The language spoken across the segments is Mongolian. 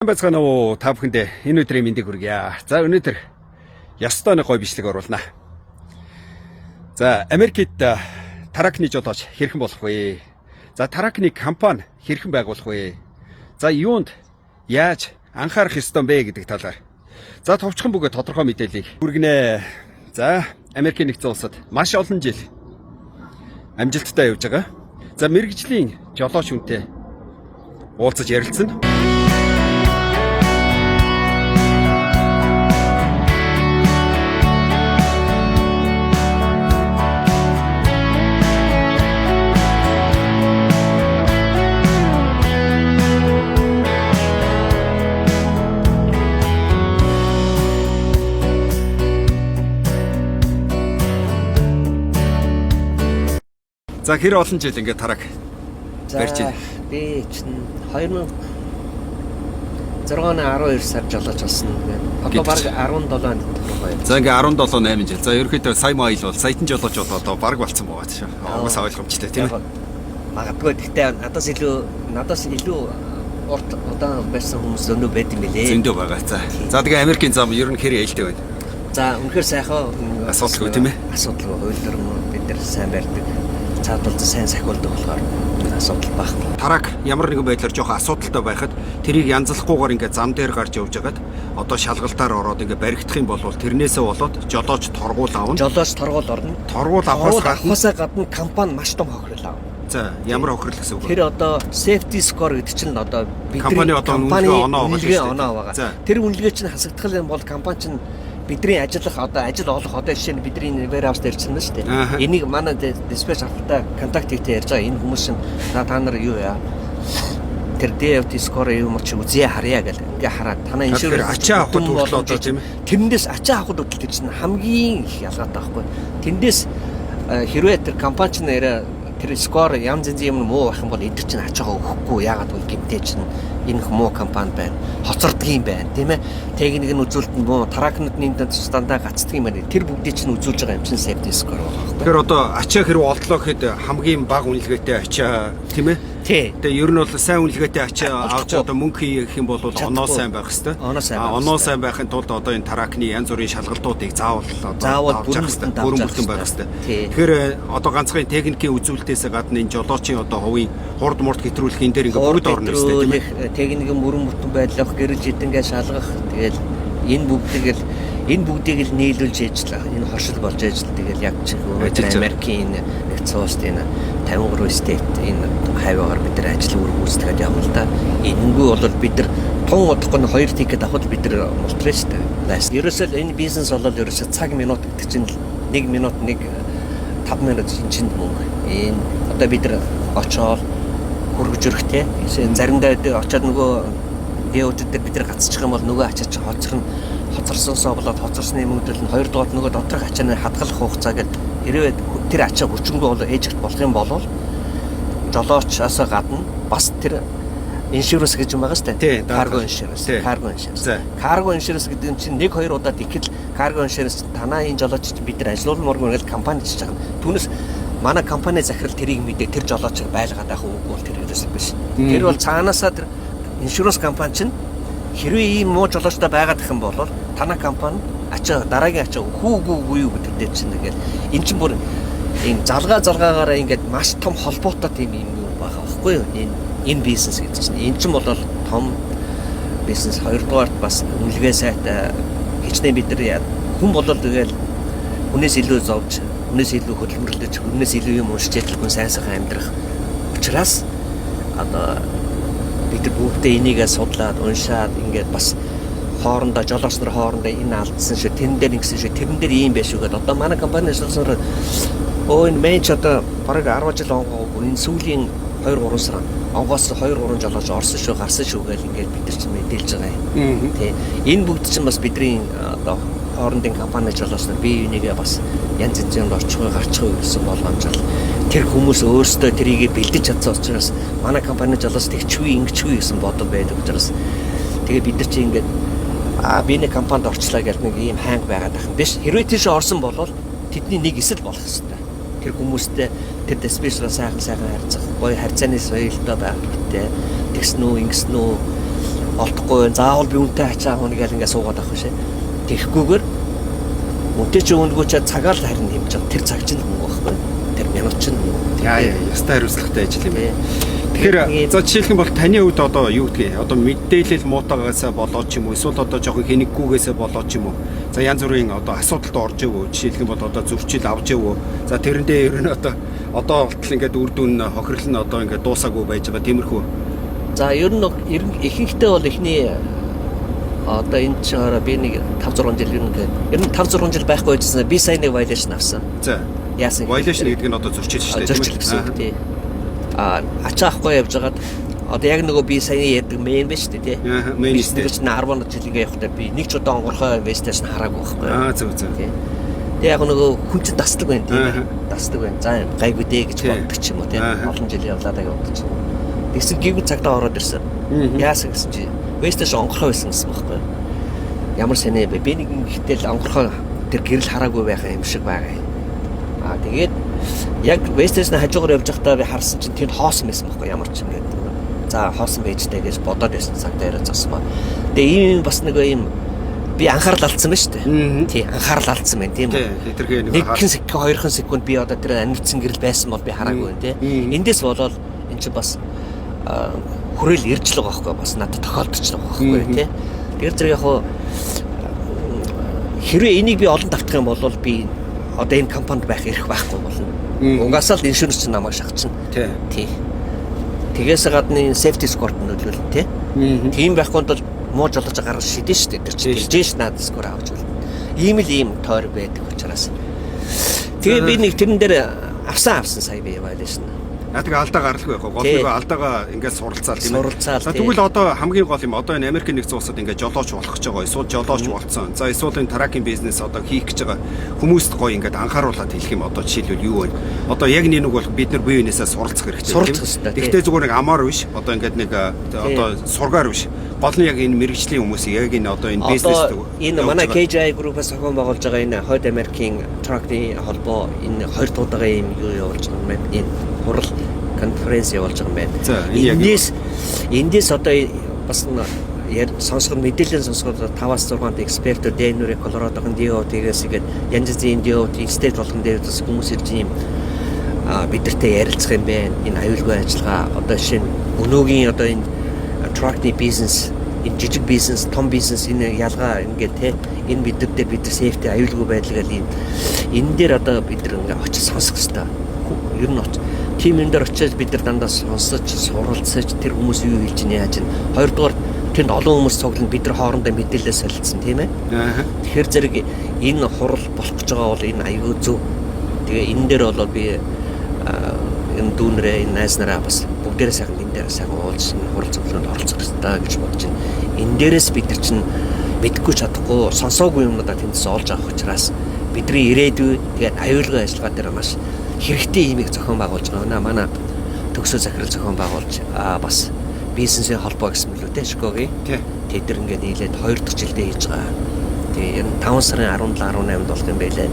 Байцгаана уу та бүхэндээ энэ өдрийн мэндийг хүргье. За өнөөдөр ястаа нэг гой бичлэг оруулнаа. За Америкт таракны жолооч хэрхэн болох вэ? За таракны компани хэрхэн байгуулах вэ? За юунд яаж анхаарах ёстой бэ гэдэг талаар. За товчхон бүгэ тодорхой мэдээллийг хүргэнэ. За Америкийн нэгдсэн улсад маш олон жил амжилттай явж байгаа. За мэрэгжлийн жолооч хүнтэй уулзаж ярилцсан. За хэр олон жил ингээд тарак барьж байна. Би чинь 2006 оны 12 сар жолооч болсон. Одоо баг 17 онд байна. За ингээд 17 8 жил. За ерөөхдөө сая майл бол саятан жолооч одоо баг болцсон байгаа шүү. Угсаа ойлгомжтой тийм ээ. Магадгүй гэхдээ надаас илүү урт удаан байсан хүмүүс өнөө байд юм билээ. Зөндөө байгаа. За тэгээ Америкийн зам ер нь хэр ээлтэй байна. За үнэхээр сайхан асуудалгүй тийм ээ. Асуудалгүй хуулиар бид нар сайн барьдаг. Цаадуулт сайн сахиулдаг болохоор асуудал багхгүй. Тарак ямар нэгэн байдлаар жоохон асуудалтай байхад тэрийг янзлахгүйгээр ингээд зам дээр гарч явж хагаад одоо шалгалтаар ороод ингээд баригдах юм бол тэрнээсээ болоод жолооч торгуул авна. Жолооч торгуул орно. Торгуул авахаас гадна компани маш том хохирол авна. За ямар хохирол гэсэн үг вэ? Тэр одоо safety score гэдэг чинь одоо компани одоо үнэлгээ оноо байгаа. Тэр үнэлгээ чинь хасагдах юм бол компани чинь бидний ажил олох одоо жишээ нь бидний warehouse дээр чинь шүү дээ. Энийг манай диспетч авахтаа контакт хийхдээ ярьж байгаа энэ хүмүүс нь та нар юу яа? Тэр DFT score юм чи үзье харьяа гэл. Ингээ хараад танаа иншүүр ачаа авахд хүртэл одоо тийм ээ. Тэрнээс ачаа авахд хүртэл чинь хамгийн их ялгаатай байхгүй. Тэрнээс хэрвээ тэр компани чинь тэр score янз янзын юм муу байх юм бол эдгээр чинь ачаагаа өгөхгүй яагаад гэвэл гэмтэй чинь энэ муу компани байна. Хоцордгийн байна, тийм ээ. Техник нь үзүүлэлт нь муу, таракнуудын дандаа гацдаг юм байна. Тэр бүгдийг чинь үзүүлж байгаа юм чинь safety score байгаа. Тэгэхээр одоо ачаа хэрэг олдлоо гэхэд хамгийн бага үнэлгээтэй ачаа, тийм ээ. Тэгээ ер нь бол сайн үнэлгээтэй ачаа авч одоо мөнгө хийх юм бол оноо сайн байх хэвээр. Оноо сайн байхын тулд одоо энэ таракны янз бүрийн шалгалтуудыг заавал бүрэн байх хэвээр. Тэгэхээр одоо ганцхан техникийн үзүүлэлтээс гадна энэ жолоочийн одоо хувийн хурд мурд хэтрүүлэх энэ дээр ингээ бүгд орно шүү дээ, тийм ээ. Техникийн бүрэн бүтэн байдлах, гэрэл жидэнгээ шалгах, тэгэл энэ бүгдийг л нийлүүлж ажиллаа. Энэ хоршил болж ажиллаа. Тэгэл яг ч Америкийн нэгдсэн улсад энэ 53 state энэ хавьяагаар бид нар ажил үргэлжлүүлээд явна л да. Энэнгүү бол бид нар тун удахгүй 2 тикет авахд бид нар мултраа шүү дээ. Ерөөсөө энэ бизнес бол ерөөсөө цаг минут гэдэг чинь 1 минут 5 минут чинь мөнгө. Энэ одоо бид нар очоод хөргөж өрхтэй. Заримдаа очоод нөгөө дэвчүүд дээр бид нар гацчих юм бол нөгөө ачаач хоцорсоосоо болоод хоцорсны мөнгөдөл нь 2 дугаар нөгөө доторх ачааны хадгалах хугацаа гэдэг хэрвээ тэр ачаа хүчнгүй бол ээжигт болох юм бол жолоочоос гадна бас тэр иншуранс гэж юм байгаа шүү дээ. Cargo insurance. Cargo insurance гэдэг нь чинь 1-2 удаад ихэд cargo insurance танаа энэ жолооч бид нар ажилуулмаар гэнэ компани хийж байгаа. Түүнээс манай компани захирал тэрийг мэдээ тэр жолоочор байлгаад байх үгүй бол тэр ерөөсөө биш. Тэр бол цаанаасаа тэр иншуранс компани чинь хэрвээ ийм муу жолоочтой байгаад их юм бол танаа компани дараагийн ачаа үгүй юу гэдэг дээр чинь ингээд эн чинь бүр ийм залгаагаараа ингээд маш том холбоотой тийм юм байгаа байхгүй юу? Энэ бизнес гэдэг чинь эн чинь бол том бизнес. Хоёрдугаарт бас үнэлгээ сайтай хичнээн бид нар хүн болол тэгэл хүнээс илүү зовж, хүнээс илүү хөдөлмөрлөж, хүнээс илүү юм уншиж ядлаггүй сайхан амьдрах учраас одоо бид нар бүгдээ энийгээ судлаад уншаад ингээд бас хоорондоо жолооч нар хоорондоо энэ алдсан шүү, тэн дээр ингэсэн шүү, тэрэн дээр ийм байш шүү гэдэг. Одоо манай компаниас болохоор энэ менеж одоо бараг 10 жил онгоогүй энэ сүүлийн 2-3 сар онгоос 2-3 жолооч орсон шүү, гарсан шүү гэж ингээд бид нар чинь мэдээлж байгаа юм. Тэ. Энэ бүгд чинь бас бидний одоо хоорондын компани жолооч нар бие бинийгээ бас янз янзын орчихгүй гарчихгүй гэсэн боломжтой. Тэр хүмүүс өөрсдөө тэрийг бэлдэж чадсан учраас манай компани жолооч тэгчгүй ингэчгүй гэсэн бодол байдаг учраас тэгээ бид нар чинь ингээд би нэг компанид орчлаа гэж нэг ийм хайнг байгаад байх юм биш. Хэрвээ тийш орсон бол тэдний нэг эсэл болох хэрэгтэй. Тэр хүмүүстэй тэр диспетчераа сайхан харьцах, гоё харьцааны соёлтой байх хэрэгтэй. Тэгсэн үү, ингэсэн үү олдохгүй байна. Заавал би үнтэй ачаа авах нэг ингээ суугаад авах шээ. Тэгэхгүйгээр үнтэй ч өнгөө ч цагаал харин хэмж байгаа. Тэр цаг чинь мөнгө байхгүй. Тэр минут чинь мөнгө. Яа, ястай хариуцлагатай ажил юм бэ. Тэгэхээр за жишээлх юм бол таны хувьд одоо юу гэдгийг одоо мэдээлэл муутагаасаа болоод ч юм уу эсвэл одоо жоохон хэнэггүйгээсээ болоод ч юм уу за янз бүрийн одоо асуудалд орж ивөө жишээлх юм бол одоо зөрчил авж ивөө за тэрэндээ ер нь одоо болтол ингээд үр дүн хохирол нь одоо ингээд дуусаагүй байж байгаа тиймэрхүү. За ер нь ихэнхдээ бол эхний одоо энэ чигээр би нэг 5 6 жил ер нь 5 6 жил байхгүй байжсан би сайн нэг violation авсан. За яасан violation гэдэг нь одоо зөрчил шүү дээ. Зөрчил гэсэн үг тий. Ачаахгүй явж байгаад одоо яг нөгөө би сайн ярьдаг мэн байж шүү дээ тий. Мэн шүү дээ. 10 жил ингээ явахдаа би нэг ч удаа онгорхой инвестиц хараагүй байхгүй. Зөв зөв. Тий. Яг нөгөө хүн чинь дасдаг байна тийм. Дасдаг байна. За гайгүй дээ гэж боддог ч юм уу тийм. Олон жил явлаа даа боддог ч юм уу. Тэгсэн гівд цагтаа ороод ирсэн. Яасан гэсэн чи вестэш онгорхой байсан гэсэн байхгүй. Ямар санаа бэ? Би нэг ихтэл онгорхой тэр гэрэл хараагүй байхаа юм шиг байгаа. Тэгээд яг вестэш на хажуугаар явж байхдаа би харсан чинь тэнд хоосон байсан байхгүй ямар ч юм гэдэг. За хоосон байжтэй гэж бодоод байсан цагтаа яриад засмаа. Тэгээ ийм бас нэг ийм би анхаарал алдсан байна шүү дээ. Тий, анхаарал алдсан байна тийм үү? Хэтэрхий нэг секунд, 2 секунд би одоо тэр амьдсан гэрэл байсан бол би хараагүй байна тий. Эндээс болоод эн чинь бас хүрээл ирж л байгаа байхгүй бас надад тохиолдож байгаа байхгүй тий. Тэр зэрэг яг хэрвээ энийг би олон давтах юм бол би одоо энэ компанид байх эрх байхгүй болно. Угаасаа л иншүрэнс чинь намайг шахчихна. Тий. Тэгээс гадна safety score нь нөлөөлнө тий. Тийм байхгүй бол муу жолооч гаргаж шидэж штэ тэр чинь гэлжээш надад скор авч болно. Ийм тойр байдаг учраас. Тэгээ би нэг тэрэн дээр авсан сая би violation. Тэгээ алдаа гаралгүй байхгүй. Гол нэг алдаагаа ингээд суралцаал тийм ээ. Тэгвэл одоо хамгийн гол юм одоо энэ Америкийн нэгдсэн улсад ингээд жолооч болох гэж байгаа. Эсвэл жолооч болцсон. За эсвэл энэ тракинг бизнес одоо хийх гэж байгаа хүмүүст гоё ингээд анхааруулад хэлэх юм одоо жишээлбэл юу вэ? Одоо яг нэг бол бид нар бие биенээсээ суралцах хэрэгтэй тийм ээ. Гэхдээ зүгээр нэг амаар биш. Одоо ингээд нэг одоо сургаар биш. Гол нь яг энэ мэрэгжлийн хүмүүсийг яг энэ одоо энэ бизнес энэ манай KGI группаас зохион байгуулж байгаа энэ Хойд Америкийн тракны холбоо энэ 2 дугаар юм юу явуулж байгаа юм бэ? Энэ хурал конференц явуулж байгаа юм байна. Эндээс одоо бас сонсоход мэдээлэл сонсоход 5-6 экспертүүд Денверийн Колорадогийн DO тэгээс игээд янз бүрийн DO стейт болгон дээр бас хүмүүс ирж юм бидэртэй ярилцах юм байна. Энэ аюулгүй ажиллагаа одоо жишээ нь өнөөгийн одоо энэ тракны бизнес энэ жижиг бизнес, том бизнес энэ ялгаа ингээд те энэ бидэртээ бид нар сейфти аюулгүй байдал гэл энэ дээр одоо бид нар ингээд очиж сонсох хэрэгтэй. Ер нь тим энэ дээр очиж бид нар дандаа сонсож, суралцаж тэр хүмүүс юу хэлж байна яаж байна. Хоёрдугаар тэнд олон хүмүүс цуглан бид нар хоорондоо мэдээлэл солилцсон тийм ээ. Тэгэхээр зэрэг энэ хурал болох гэж байгаа бол энэ аюул зөв. Тэгээ энэ дээр бол би энэ дүүнрээ энэ найзнараа бас бүгдээрээ сайхан энэ дээр сайхан уулзсан хурал цуглаанд оролцох хэрэгтэй гэж бодож байна. Энэ дээрээс бид нар чинь мэдгүй чадахгүй сонсоогүй юмнуудаа тэндээс олж авах учраас бидний ирээдүй тэгээд аюулгүй ажиллагаа дээр маш хэрэгтэй имийг зохион байгуулж байгаа. Манай төгсөө захирал зохион байгуулж бас бизнесийн холбоо гэсэн мөлөөтэй Шикогийн. Тэд нар ингээд нийлээд 2 дахь жилдээ хийж байгаа. Тэгээ ер нь 5 сарын 17 18-нд болох юм байлаа.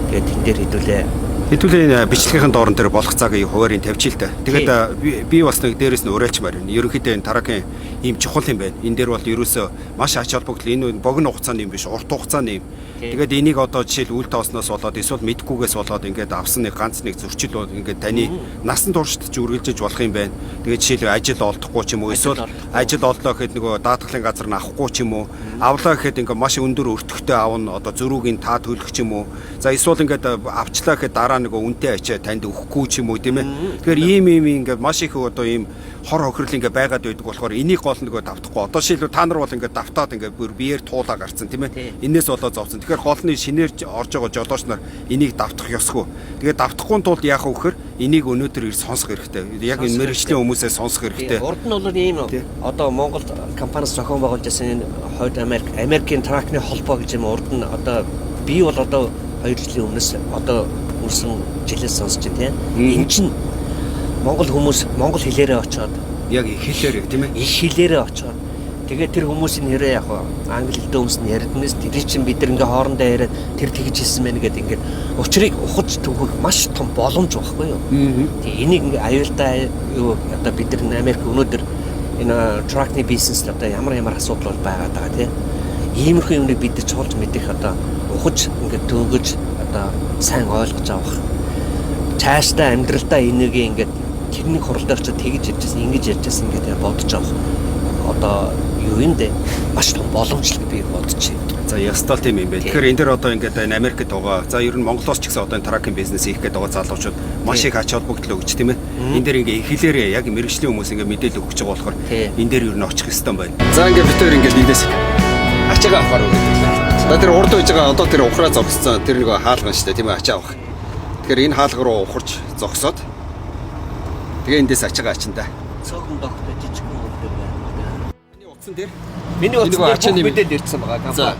Тэгээд тэн дээр хэдүүлээ бичлэгийн доорн дээр болох цагийг хуваарийн тавьчих л та. Тэгээд би бас нэг дээрээс нь уриалчмаар байна. Ерөнхийдөө энэ тарагийн ийм чухал юм байна. Энэ дээр бол ерөөсөө маш ач холбогдол энэ богино хугацааны юм биш, урт хугацааны юм. Тэгээд энийг одоо жишээл үйл тоосноос болоод эсвэл мэдгүйгээс болоод ингээд авсан нэг ганц нэг зөрчил бол ингээд таны насан туршид ч үргэлжлэж болох юм байна. Тэгээд жишээл ажил олдохгүй ч юм уу эсвэл ажил олдлоо гэхэд нөгөө даатгалын газар нь авахгүй ч юм уу. Авлаа гэхэд ингээд маш өндөр өртөгтэй аавна одоо зөрүүгийн таа төлөх ч юм уу. За эсвэл ингээд авчлаа гэхэд дараа нөгөө үнтэй ачаа танд өгөхгүй ч юм уу тийм ээ. Тэгэхээр ийм ингээд маш их одоо ийм хор хохирол ингээд байгаад байдаг болохоор энийг гол нөгөө давтахгүй. Одоо жишээлбэл та нар бол ингээд давтаад ингээд бүр биеэр туулаа гарцсан тийм ээ. Энээс болоод зовсон. Тэгэхээр гол нь шинээр орж байгаа жолооч нар энийг давтах ёсгүй. Тэгээд давтахгүй тулд яах вэ гэхээр энийг өнөөдөр ир сонсох хэрэгтэй. Яг энэ мэрэгжлийн хүмүүсээс сонсох хэрэгтэй. Урд нь бол ийм одоо Монгол компаниас зохион байгуулж байсан энэ Хойд Америкийн тракны холбоо гэж юм урд нь одоо би бол одоо 2 жилийн өмнөөс одоо өнгөрсөн жилээс сонсож байна тийм. Энэ чинь Монгол хүмүүс монгол хэлээрээ очоод яг их хэлээрээ тийм ээ. Их хэлээрээ очоод тэгээд тэр хүмүүсийн нэрээ яг англи хэлтэй хүмүүс нь ярьднээс тэр чинь бид нар ингээ хоорондоо яриад тэр тэгж хэлсэн байна гэдэг ингээд учрыг ухаж төгөх маш том боломж байхгүй юу. Тэгээ энийг ингээ аюултай юу одоо бид нар Америк өнөөдөр энэ тракны бизнес л одоо ямар асуудал бол байгаад байгаа тийм. Иймэрхүү юмыг бид чуулж мэдэх одоо ухаж ингээд төгөж одоо сайн ойлгож авах. Цаашдаа амьдралдаа энийг ингээд тэрний хурлаар ч тэгж ярьжсэн, ингэж ярьжсэн ингээд бодож авах. Одоо юу юм бэ? Маш том боломжтой би бодож байна. За ястал тийм юм бэ. Тэгэхээр энэ дэр одоо ингээд энэ Америкт байгаа. За ер нь Монголоос ч гэсэн одоо энэ тракинг бизнес хийх гээд байгаа залуучууд маш их ач холбогдол өгч тийм ээ. Энэ дэр ингээд ихлээрээ яг мэрэгжлийн хүмүүс ингээд мэдээлэл өгч байгаа болохоор энэ дэр ер нь очих хэвээр байна. За ингээд бид хоёр ингээд эндээс ачаагаа авахар өгдөг. За тэр урд байж байгаа одоо тэр ухраа зогссон тэр нэг хаалган штэ тийм ээ ачаа авах. Тэгэхээр энэ хаалга руу ухарч зогсоод тэгээ эндээс ачаагаа ачинда. Цөөхөн догтой жижигхэн үлдээ байна. Миний утсан дээр миний утсан дээр мэдээлэл ирсэн байгаа компани.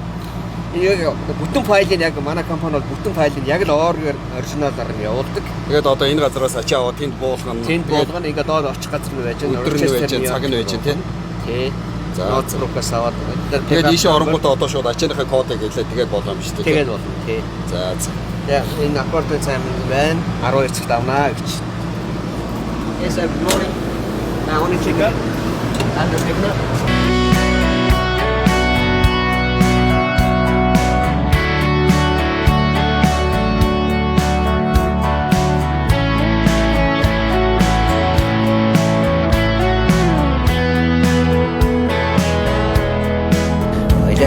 Яг бүтэн файлыг яг манай компани бол бүтэн файлыг яг л оригиналаар нь явуулдаг. Тэгээд одоо энэ газараас ачаа аваад тэнд буулгана. Тэнд буулгана ингээд доор очих газар нь байж байна. Өдөр нь байж байна, цаг нь байж байна тийм. Тий. За ноцрукаас аваад тэгээд ийшээ оронгуудаа одоо шууд ачааныхаа кодыг хэлээ тэгээд болоо юм шүү дээ. Тэгээд болно тий. За за. Яг энэ апартмент сайн байна. 12 цагт авнаа гэж. Yes, I'm going. Now only check up. And the signal.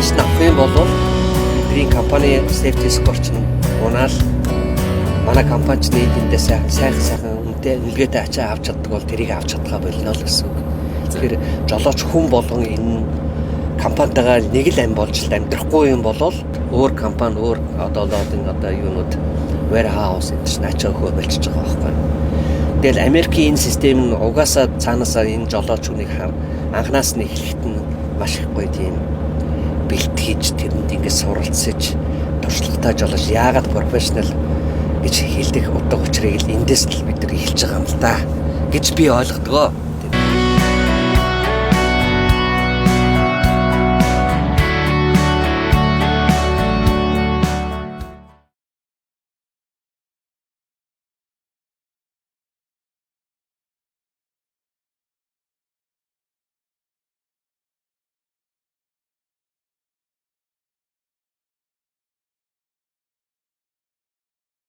Яс навхын болов бидний компани safety score чинь унаал манай компани ч нийтдээ сайхан үнэтэй үлгээтэй ачаа авч чаддаг бол тэрийг авч чадхаа болно л гэсэн үг. Тэгэхээр жолооч хүн болгон энэ компанитайгаа нэг л ам болж амьдрахгүй юм болол өөр компани өөр одоо юунууд warehouse гэж начаа хөө болчихж байгаа байхгүй. Тэгэл Америкийн энэ систем нь угаасаа цаанаасаа энэ жолооч хүнийг анханаас нь эхлэхэд нь маш их гоё тийм бэлтгэж тэрэнд ингээд суралцж туршлагатай жолооч яагаад профешнл гэж хэлдэг утга учирыг л эндээс л бид нар эхэлж байгаа юм л да гэж би ойлгодгоо.